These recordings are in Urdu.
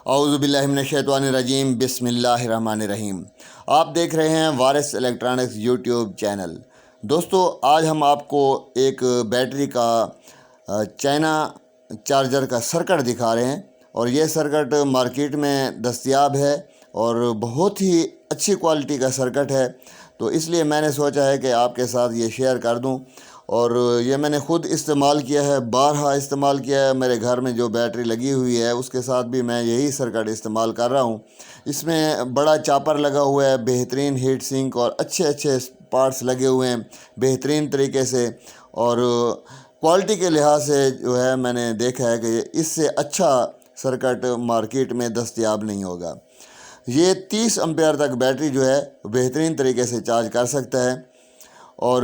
اعوذ باللہ من الشیطان الرجیم، بسم اللہ الرحمن الرحیم۔ آپ دیکھ رہے ہیں وارث الیکٹرانکس یوٹیوب چینل۔ دوستو، آج ہم آپ کو ایک بیٹری کا چائنا چارجر کا سرکٹ دکھا رہے ہیں، اور یہ سرکٹ مارکیٹ میں دستیاب ہے اور بہت ہی اچھی کوالٹی کا سرکٹ ہے، تو اس لیے میں نے سوچا ہے کہ آپ کے ساتھ یہ شیئر کر دوں۔ اور یہ میں نے خود استعمال کیا ہے، بارہا استعمال کیا ہے۔ میرے گھر میں جو بیٹری لگی ہوئی ہے اس کے ساتھ بھی میں یہی سرکٹ استعمال کر رہا ہوں۔ اس میں بڑا چاپر لگا ہوا ہے، بہترین ہیٹ سنک اور اچھے پارٹس لگے ہوئے ہیں بہترین طریقے سے، اور کوالٹی کے لحاظ سے جو ہے میں نے دیکھا ہے کہ اس سے اچھا سرکٹ مارکیٹ میں دستیاب نہیں ہوگا۔ یہ 30 امپیئر تک بیٹری جو ہے بہترین طریقے سے چارج کر سکتا ہے، اور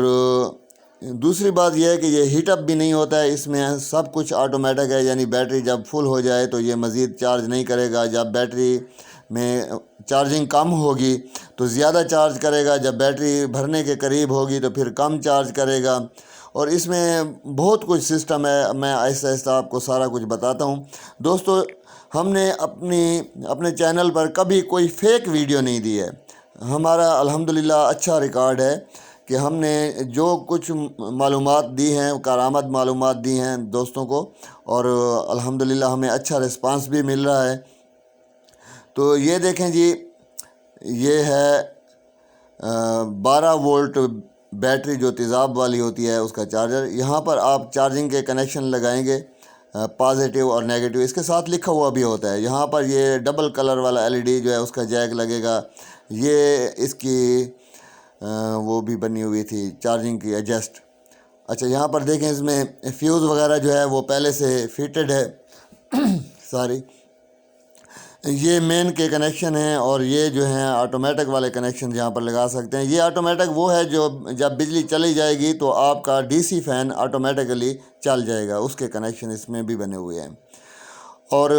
دوسری بات یہ ہے کہ یہ ہیٹ اپ بھی نہیں ہوتا ہے۔ اس میں سب کچھ آٹومیٹک ہے، یعنی بیٹری جب فل ہو جائے تو یہ مزید چارج نہیں کرے گا، جب بیٹری میں چارجنگ کم ہوگی تو زیادہ چارج کرے گا، جب بیٹری بھرنے کے قریب ہوگی تو پھر کم چارج کرے گا، اور اس میں بہت کچھ سسٹم ہے۔ میں آہستہ آہستہ آپ کو سارا کچھ بتاتا ہوں۔ دوستو، ہم نے اپنے چینل پر کبھی کوئی فیک ویڈیو نہیں دی ہے۔ ہمارا الحمدللہ اچھا ریکارڈ ہے کہ ہم نے جو کچھ معلومات دی ہیں، کارآمد معلومات دی ہیں دوستوں کو، اور الحمدللہ ہمیں اچھا رسپانس بھی مل رہا ہے۔ تو یہ دیکھیں جی، یہ ہے 12 وولٹ بیٹری جو تیزاب والی ہوتی ہے اس کا چارجر۔ یہاں پر آپ چارجنگ کے کنیکشن لگائیں گے، پازیٹیو اور نیگیٹیو، اس کے ساتھ لکھا ہوا بھی ہوتا ہے۔ یہاں پر یہ ڈبل کلر والا LED جو ہے اس کا جیک لگے گا۔ یہ اس کی وہ بھی بنی ہوئی تھی چارجنگ کی ایڈجسٹ۔ اچھا، یہاں پر دیکھیں اس میں فیوز وغیرہ جو ہے وہ پہلے سے فٹڈ ہے ساری۔ یہ مین کے کنیکشن ہیں، اور یہ جو ہیں آٹومیٹک والے کنیکشن یہاں پر لگا سکتے ہیں۔ یہ آٹومیٹک وہ ہے جو جب بجلی چلی جائے گی تو آپ کا DC فین آٹومیٹکلی چل جائے گا، اس کے کنیکشن اس میں بھی بنے ہوئے ہیں۔ اور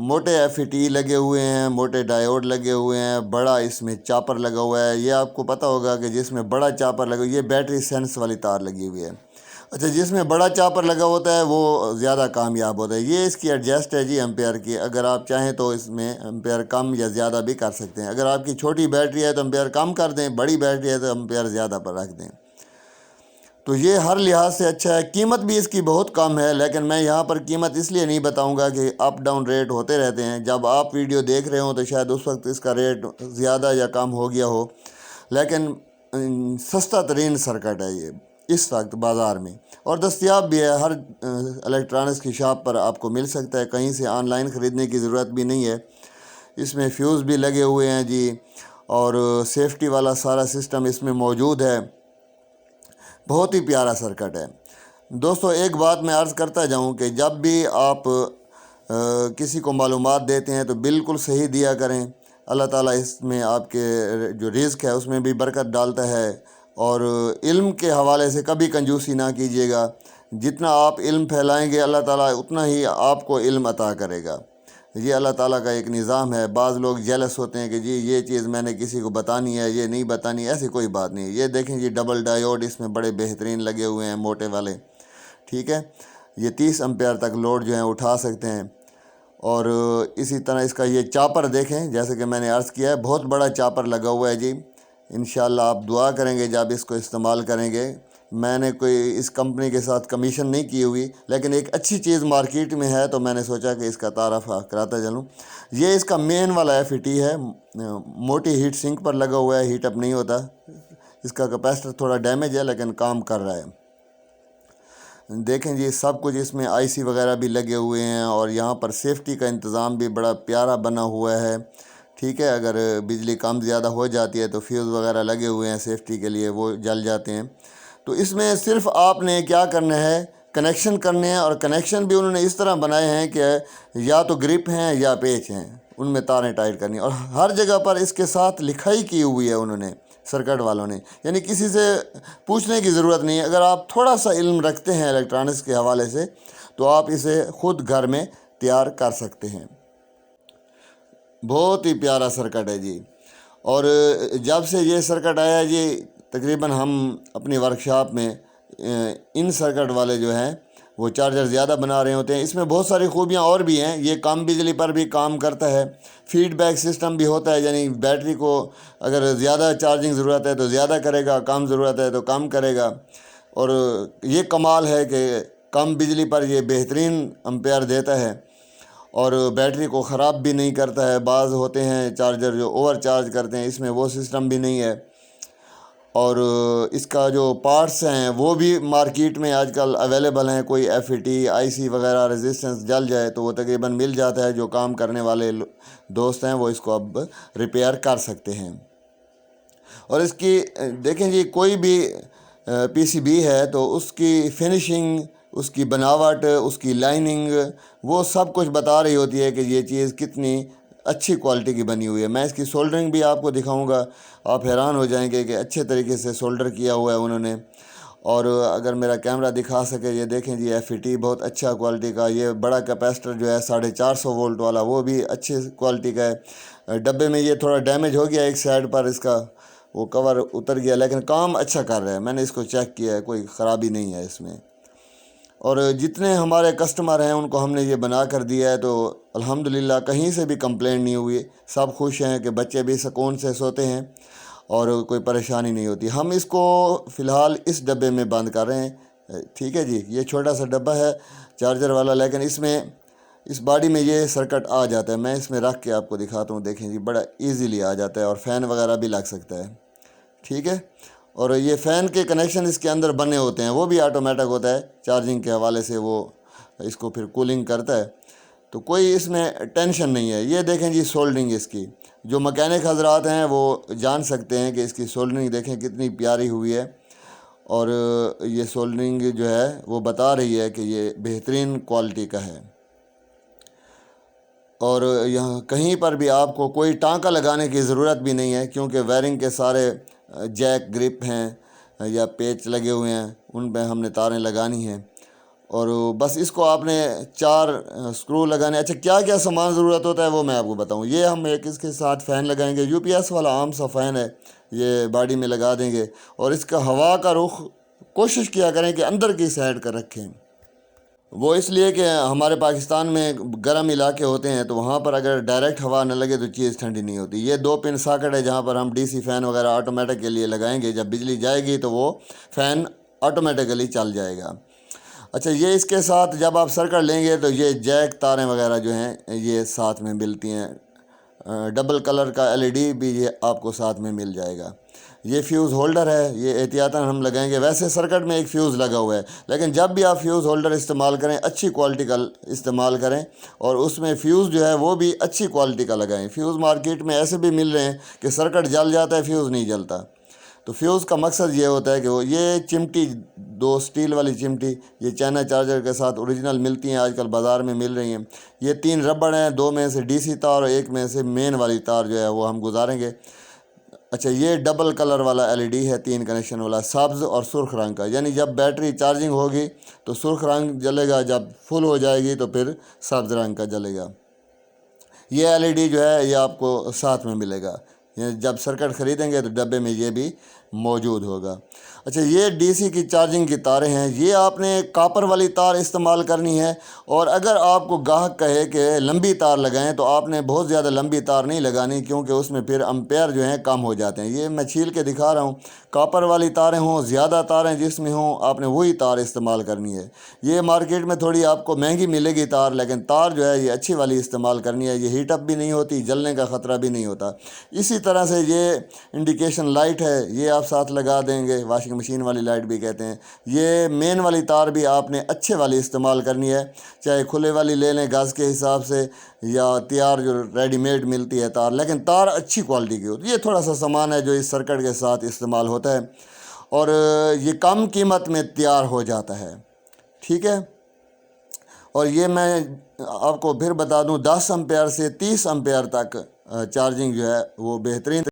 موٹے FET لگے ہوئے ہیں، موٹے ڈائیوڈ لگے ہوئے ہیں، بڑا اس میں چاپر لگا ہوا ہے۔ یہ آپ کو پتہ ہوگا کہ جس میں بڑا چاپر لگا، یہ بیٹری سینس والی تار لگی ہوئی ہے۔ اچھا، جس میں بڑا چاپر لگا ہوتا ہے وہ زیادہ کامیاب ہوتا ہے۔ یہ اس کی ایڈجسٹ ہے جی امپیئر کی، اگر آپ چاہیں تو اس میں امپیئر کم یا زیادہ بھی کر سکتے ہیں۔ اگر آپ کی چھوٹی بیٹری ہے تو امپیئر کم کر دیں، بڑی بیٹری ہے تو امپیئر زیادہ پر رکھ دیں۔ تو یہ ہر لحاظ سے اچھا ہے۔ قیمت بھی اس کی بہت کم ہے، لیکن میں یہاں پر قیمت اس لیے نہیں بتاؤں گا کہ اپ ڈاؤن ریٹ ہوتے رہتے ہیں۔ جب آپ ویڈیو دیکھ رہے ہوں تو شاید اس وقت اس کا ریٹ زیادہ یا کم ہو گیا ہو، لیکن سستا ترین سرکٹ ہے یہ اس وقت بازار میں، اور دستیاب بھی ہے۔ ہر الیکٹرانکس کی شاپ پر آپ کو مل سکتا ہے، کہیں سے آن لائن خریدنے کی ضرورت بھی نہیں ہے۔ اس میں فیوز بھی لگے ہوئے ہیں جی، اور سیفٹی والا سارا سسٹم اس میں موجود ہے۔ بہت ہی پیارا سرکٹ ہے۔ دوستو، ایک بات میں عرض کرتا جاؤں کہ جب بھی آپ کسی کو معلومات دیتے ہیں تو بالکل صحیح دیا کریں۔ اللہ تعالیٰ اس میں آپ کے جو رزق ہے اس میں بھی برکت ڈالتا ہے، اور علم کے حوالے سے کبھی کنجوسی نہ کیجیے گا۔ جتنا آپ علم پھیلائیں گے اللہ تعالیٰ اتنا ہی آپ کو علم عطا کرے گا۔ یہ اللہ تعالیٰ کا ایک نظام ہے۔ بعض لوگ جیلس ہوتے ہیں کہ جی یہ چیز میں نے کسی کو بتانی ہے، یہ نہیں بتانی، ایسی کوئی بات نہیں۔ یہ دیکھیں جی، ڈبل ڈائیوڈ اس میں بڑے بہترین لگے ہوئے ہیں، موٹے والے، ٹھیک ہے۔ یہ 30 امپیئر تک لوڈ جو ہیں اٹھا سکتے ہیں۔ اور اسی طرح اس کا یہ چاپر دیکھیں، جیسے کہ میں نے عرض کیا ہے، بہت بڑا چاپر لگا ہوا ہے جی۔ انشاءاللہ آپ دعا کریں گے جب اس کو استعمال کریں گے۔ میں نے کوئی اس کمپنی کے ساتھ کمیشن نہیں کی ہوئی، لیکن ایک اچھی چیز مارکیٹ میں ہے تو میں نے سوچا کہ اس کا تعارف کراتا چلوں۔ یہ اس کا مین والا FET ہے، موٹی ہیٹ سنک پر لگا ہوا ہے، ہیٹ اپ نہیں ہوتا۔ اس کا کیپیسٹر تھوڑا ڈیمیج ہے لیکن کام کر رہا ہے۔ دیکھیں جی، سب کچھ اس میں IC وغیرہ بھی لگے ہوئے ہیں، اور یہاں پر سیفٹی کا انتظام بھی بڑا پیارا بنا ہوا ہے، ٹھیک ہے۔ اگر بجلی کم زیادہ ہو جاتی ہے تو فیوز وغیرہ لگے ہوئے ہیں سیفٹی کے لیے، وہ جل جاتے ہیں۔ تو اس میں صرف آپ نے کیا کرنا ہے، کنیکشن کرنے ہیں، اور کنیکشن بھی انہوں نے اس طرح بنائے ہیں کہ یا تو گرپ ہیں یا پیچ ہیں، ان میں تاریں ٹائٹ کرنی ہیں، اور ہر جگہ پر اس کے ساتھ لکھائی کی ہوئی ہے انہوں نے، سرکٹ والوں نے، یعنی کسی سے پوچھنے کی ضرورت نہیں ہے۔ اگر آپ تھوڑا سا علم رکھتے ہیں الیکٹرانکس کے حوالے سے تو آپ اسے خود گھر میں تیار کر سکتے ہیں۔ بہت ہی پیارا سرکٹ ہے جی۔ اور جب سے یہ سرکٹ آیا ہے جی، تقریباً ہم اپنی ورکشاپ میں ان سرکٹ والے جو ہیں وہ چارجر زیادہ بنا رہے ہوتے ہیں۔ اس میں بہت ساری خوبیاں اور بھی ہیں، یہ کم بجلی پر بھی کام کرتا ہے، فیڈ بیک سسٹم بھی ہوتا ہے، یعنی بیٹری کو اگر زیادہ چارجنگ ضرورت ہے تو زیادہ کرے گا، کم ضرورت ہے تو کم کرے گا۔ اور یہ کمال ہے کہ کم بجلی پر یہ بہترین امپیئر دیتا ہے اور بیٹری کو خراب بھی نہیں کرتا ہے۔ بعض ہوتے ہیں چارجر جو اوور چارج کرتے ہیں، اس میں وہ سسٹم بھی نہیں ہے۔ اور اس کا جو پارٹس ہیں وہ بھی مارکیٹ میں آج کل اویلیبل ہیں، کوئی FAT IC وغیرہ ریزسٹنس جل جائے تو وہ تقریباً مل جاتا ہے، جو کام کرنے والے دوست ہیں وہ اس کو اب ریپیئر کر سکتے ہیں۔ اور اس کی دیکھیں جی، کوئی بھی PCB ہے تو اس کی فنیشنگ، اس کی بناوٹ، اس کی لائننگ، وہ سب کچھ بتا رہی ہوتی ہے کہ یہ چیز کتنی اچھی کوالٹی کی بنی ہوئی ہے۔ میں اس کی سولڈرنگ بھی آپ کو دکھاؤں گا، آپ حیران ہو جائیں گے کہ اچھے طریقے سے سولڈر کیا ہوا ہے انہوں نے۔ اور اگر میرا کیمرہ دکھا سکے، یہ دیکھیں جی FAT بہت اچھا کوالٹی کا، یہ بڑا کیپیسٹر جو ہے 450 وولٹ والا، وہ بھی اچھے کوالٹی کا ہے۔ ڈبے میں یہ تھوڑا ڈیمیج ہو گیا ایک سائڈ پر، اس کا وہ کور اتر گیا، لیکن کام اچھا کر رہا ہے، میں نے اس کو چیک کیا ہے، کوئی خرابی نہیں ہے اس میں۔ اور جتنے ہمارے کسٹمر ہیں ان کو ہم نے یہ بنا کر دیا ہے تو الحمدللہ کہیں سے بھی کمپلین نہیں ہوئی، سب خوش ہیں کہ بچے بھی سکون سے سوتے ہیں اور کوئی پریشانی نہیں ہوتی۔ ہم اس کو فی الحال اس ڈبے میں بند کر رہے ہیں، ٹھیک ہے جی۔ یہ چھوٹا سا ڈبہ ہے چارجر والا، لیکن اس میں اس باڈی میں یہ سرکٹ آ جاتا ہے، میں اس میں رکھ کے آپ کو دکھاتا ہوں، دیکھیں جی بڑا ایزیلی آ جاتا ہے اور فین وغیرہ بھی لگ سکتا ہے، ٹھیک ہے۔ اور یہ فین کے کنیکشن اس کے اندر بنے ہوتے ہیں، وہ بھی آٹومیٹک ہوتا ہے، چارجنگ کے حوالے سے وہ اس کو پھر کولنگ کرتا ہے، تو کوئی اس میں ٹینشن نہیں ہے۔ یہ دیکھیں جی سولڈرنگ اس کی، جو مکینک حضرات ہیں وہ جان سکتے ہیں کہ اس کی سولڈرنگ دیکھیں کتنی پیاری ہوئی ہے، اور یہ سولڈرنگ جو ہے وہ بتا رہی ہے کہ یہ بہترین کوالٹی کا ہے۔ اور یہاں کہیں پر بھی آپ کو کوئی ٹانکا لگانے کی ضرورت بھی نہیں ہے، کیونکہ وائرنگ کے سارے جیک گرپ ہیں یا پیچ لگے ہوئے ہیں، ان پہ ہم نے تاریں لگانی ہیں، اور بس اس کو آپ نے 4 سکرو لگانے۔ اچھا کیا کیا سامان ضرورت ہوتا ہے وہ میں آپ کو بتاؤں۔ یہ ہم ایک اس کے ساتھ فین لگائیں گے، UPS والا عام سا فین ہے، یہ باڈی میں لگا دیں گے، اور اس کا ہوا کا رخ کوشش کیا کریں کہ اندر کی سائڈ کا رکھیں۔ وہ اس لیے کہ ہمارے پاکستان میں گرم علاقے ہوتے ہیں تو وہاں پر اگر ڈائریکٹ ہوا نہ لگے تو چیز ٹھنڈی نہیں ہوتی۔ یہ 2 پن ساکٹ ہے جہاں پر ہم DC فین وغیرہ آٹومیٹک کے لیے لگائیں گے، جب بجلی جائے گی تو وہ فین آٹومیٹکلی چل جائے گا۔ اچھا یہ اس کے ساتھ جب آپ سرکٹ لیں گے تو یہ جیک تاریں وغیرہ جو ہیں یہ ساتھ میں ملتی ہیں، ڈبل کلر کا LED بھی یہ آپ کو ساتھ میں مل جائے گا۔ یہ فیوز ہولڈر ہے، یہ احتیاطاً ہم لگائیں گے، ویسے سرکٹ میں ایک فیوز لگا ہوا ہے، لیکن جب بھی آپ فیوز ہولڈر استعمال کریں اچھی کوالٹی کا استعمال کریں، اور اس میں فیوز جو ہے وہ بھی اچھی کوالٹی کا لگائیں۔ فیوز مارکیٹ میں ایسے بھی مل رہے ہیں کہ سرکٹ جل جاتا ہے، فیوز نہیں جلتا، تو فیوز کا مقصد یہ ہوتا ہے کہ وہ یہ چمٹی 2 سٹیل والی چمٹی، یہ چائنا چارجر کے ساتھ اوریجنل ملتی ہیں، آج کل بازار میں مل رہی ہیں۔ یہ 3 ربڑ ہیں، 2 میں سے DC تار اور 1 میں سے مین والی تار جو ہے وہ ہم گزاریں گے۔ اچھا یہ ڈبل کلر والا LED ہے، 3 کنیکشن والا، سبز اور سرخ رنگ کا، یعنی جب بیٹری چارجنگ ہوگی تو سرخ رنگ جلے گا، جب فل ہو جائے گی تو پھر سبز رنگ کا جلے گا۔ یہ LED جو ہے یہ آپ کو ساتھ میں ملے گا، جب سرکٹ خریدیں گے تو ڈبے میں یہ بھی موجود ہوگا۔ اچھا یہ DC کی چارجنگ کی تاریں ہیں، یہ آپ نے کاپر والی تار استعمال کرنی ہے، اور اگر آپ کو گاہک کہے کہ لمبی تار لگائیں تو آپ نے بہت زیادہ لمبی تار نہیں لگانی، کیونکہ اس میں پھر امپیئر جو ہیں کم ہو جاتے ہیں۔ یہ میں چھیل کے دکھا رہا ہوں، کاپر والی تاریں ہوں، زیادہ تاریں جس میں ہوں، آپ نے وہی تار استعمال کرنی ہے۔ یہ مارکیٹ میں تھوڑی آپ کو مہنگی ملے گی تار، لیکن تار جو ہے یہ اچھی والی استعمال کرنی ہے، یہ ہیٹ اپ بھی نہیں ہوتی، جلنے کا خطرہ بھی نہیں ہوتا۔ اسی طرح سے یہ انڈیکیشن لائٹ ہے، یہ آپ ساتھ لگا دیں گے، واشنگ مشین والی لائٹ بھی کہتے ہیں۔ یہ مین والی تار بھی آپ نے اچھے والی استعمال کرنی ہے، چاہے کھلے والی لے لیں گز کے حساب سے یا تیار جو ریڈی میڈ ملتی ہے تار، لیکن تار اچھی کوالٹی کی ہوتی ہے۔ یہ تھوڑا سا سامان ہے جو اس سرکٹ کے ساتھ استعمال ہوتا ہے، اور یہ کم قیمت میں تیار ہو جاتا ہے، ٹھیک ہے۔ اور یہ میں آپ کو پھر بتا دوں 10 امپیئر سے 30 امپیئر تک چارجنگ جو ہے وہ بہترین